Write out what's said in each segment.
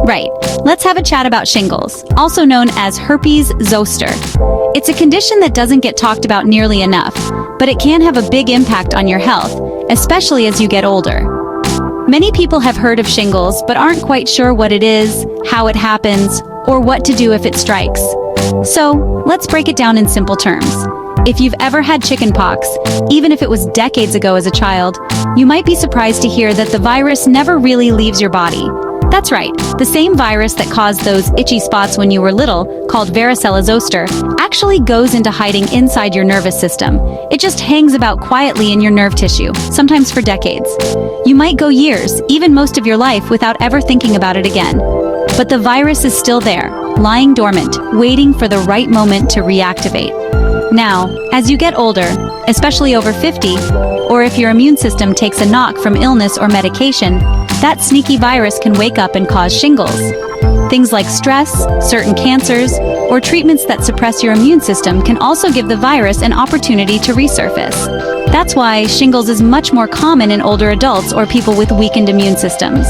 Right, let's have a chat about shingles, also known as herpes zoster. It's a condition that doesn't get talked about nearly enough, but it can have a big impact on your health, especially as you get older. Many people have heard of shingles, but aren't quite sure what it is, how it happens, or what to do if it strikes. So, let's break it down in simple terms. If you've ever had chickenpox, even if it was decades ago as a child, you might be surprised to hear that the virus never really leaves your body. That's right, the same virus that caused those itchy spots when you were little, called varicella-zoster, actually goes into hiding inside your nervous system. It just hangs about quietly in your nerve tissue, sometimes for decades. You might go years, even most of your life, without ever thinking about it again. But the virus is still there, lying dormant, waiting for the right moment to reactivate. Now, as you get older, especially over 50, or if your immune system takes a knock from illness or medication, that sneaky virus can wake up and cause shingles. Things like stress, certain cancers, or treatments that suppress your immune system can also give the virus an opportunity to resurface. That's why shingles is much more common in older adults or people with weakened immune systems.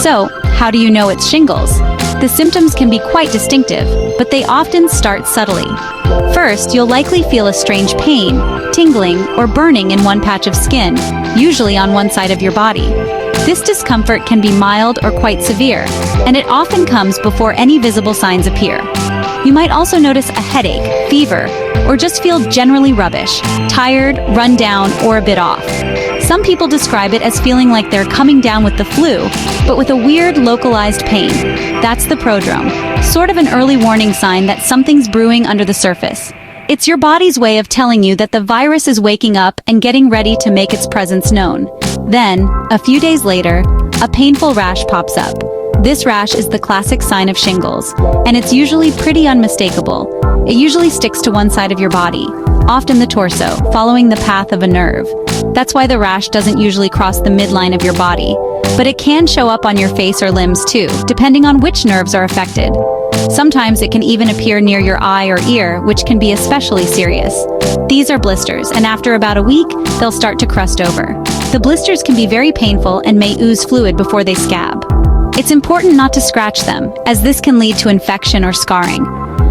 So, how do you know it's shingles? The symptoms can be quite distinctive, but they often start subtly. First, you'll likely feel a strange pain, tingling, or burning in one patch of skin, usually on one side of your body. This discomfort can be mild or quite severe, and it often comes before any visible signs appear. You might also notice a headache, fever, or just feel generally rubbish, tired, run down, or a bit off. Some people describe it as feeling like they're coming down with the flu, but with a weird localized pain. That's the prodrome, sort of an early warning sign that something's brewing under the surface. It's your body's way of telling you that the virus is waking up and getting ready to make its presence known. Then, a few days later, a painful rash pops up. This rash is the classic sign of shingles, and it's usually pretty unmistakable. It usually sticks to one side of your body, often the torso, following the path of a nerve. That's why the rash doesn't usually cross the midline of your body, but it can show up on your face or limbs too, depending on which nerves are affected. Sometimes it can even appear near your eye or ear, which can be especially serious. These are blisters, and after about a week, they'll start to crust over. The blisters can be very painful and may ooze fluid before they scab. It's important not to scratch them, as this can lead to infection or scarring.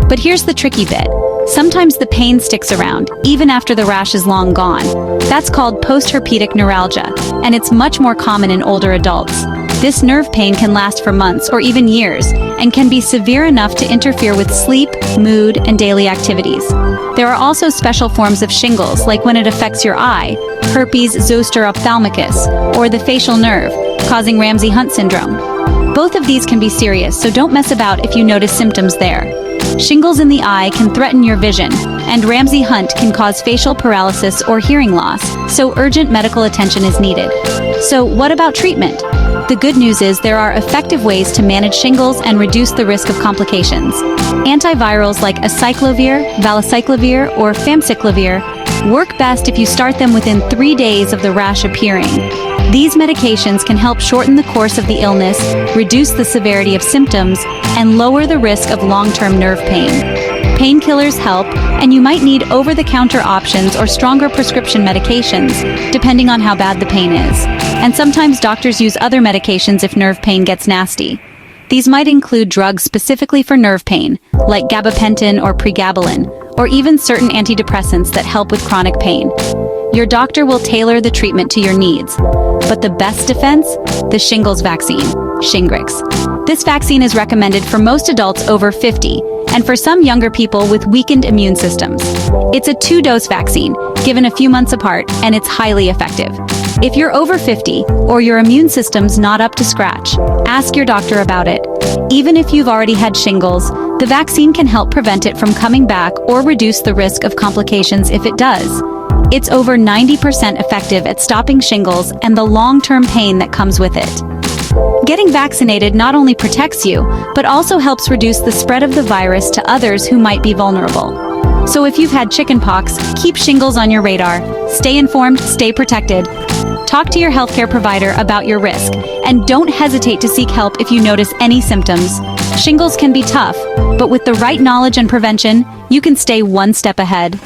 But here's the tricky bit. Sometimes the pain sticks around, even after the rash is long gone. That's called post-herpetic neuralgia, and it's much more common in older adults. This nerve pain can last for months or even years, and can be severe enough to interfere with sleep, mood, and daily activities. There are also special forms of shingles, like when it affects your eye, herpes zoster ophthalmicus, or the facial nerve, causing Ramsay-Hunt syndrome. Both of these can be serious, so don't mess about if you notice symptoms there. Shingles in the eye can threaten your vision, and Ramsay-Hunt can cause facial paralysis or hearing loss, so urgent medical attention is needed. So what about treatment? The good news is there are effective ways to manage shingles and reduce the risk of complications. Antivirals like acyclovir, valacyclovir, or famciclovir work best if you start them within 3 days of the rash appearing. These medications can help shorten the course of the illness, reduce the severity of symptoms, and lower the risk of long-term nerve pain. Painkillers help, and you might need over-the-counter options or stronger prescription medications, depending on how bad the pain is. And sometimes doctors use other medications if nerve pain gets nasty. These might include drugs specifically for nerve pain, like gabapentin or pregabalin, or even certain antidepressants that help with chronic pain. Your doctor will tailor the treatment to your needs. But the best defense? The shingles vaccine, Shingrix. This vaccine is recommended for most adults over 50, and for some younger people with weakened immune systems. It's a 2-dose vaccine, given a few months apart, and it's highly effective. If you're over 50, or your immune system's not up to scratch, ask your doctor about it. Even if you've already had shingles, the vaccine can help prevent it from coming back or reduce the risk of complications if it does. It's over 90% effective at stopping shingles and the long-term pain that comes with it. Getting vaccinated not only protects you, but also helps reduce the spread of the virus to others who might be vulnerable. So if you've had chickenpox, keep shingles on your radar. Stay informed, stay protected. Talk to your healthcare provider about your risk, and don't hesitate to seek help if you notice any symptoms. Shingles can be tough, but with the right knowledge and prevention, you can stay one step ahead.